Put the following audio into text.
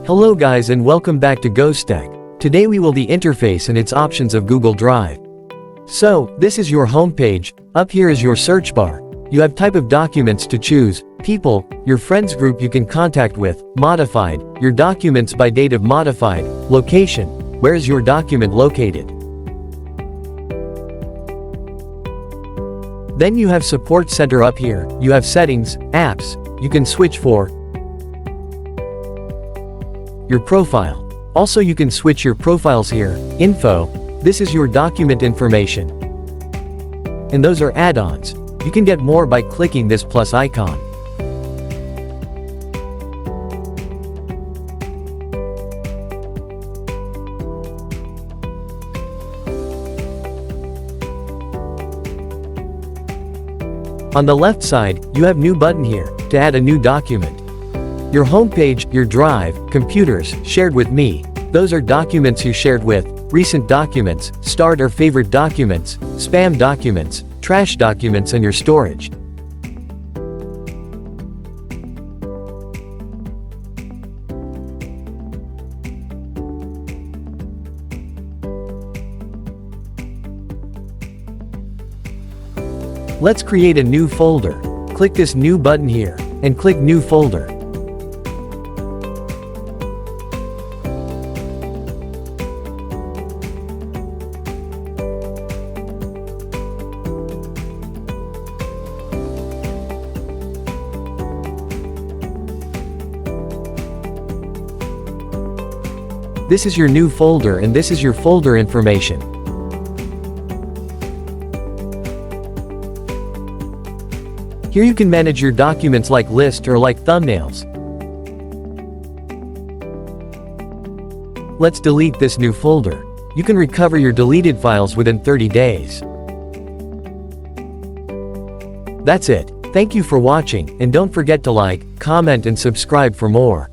Hello guys and welcome back to GhostTech. Today we will the interface and its options of Google Drive. So, this is your homepage. Up here is your search bar. You have type of documents to choose, people, your friends group you can contact with, modified, your documents by date of modified, location, where is your document located. Then you have support center up here, you have settings, apps, you can switch for your profile. Also you can switch your profiles here, info, this is your document information. And those are add-ons. You can get more by clicking this plus icon. On the left side, you have new button here, to add a new document. Your homepage, your drive, computers, shared with me, those are documents you shared with, recent documents, start or favorite documents, spam documents, trash documents and your storage. Let's create a new folder. Click this new button here, and click new folder. This is your new folder and this is your folder information. Here you can manage your documents like list or like thumbnails. Let's delete this new folder. You can recover your deleted files within 30 days. That's it. Thank you for watching, and don't forget to like, comment and subscribe for more.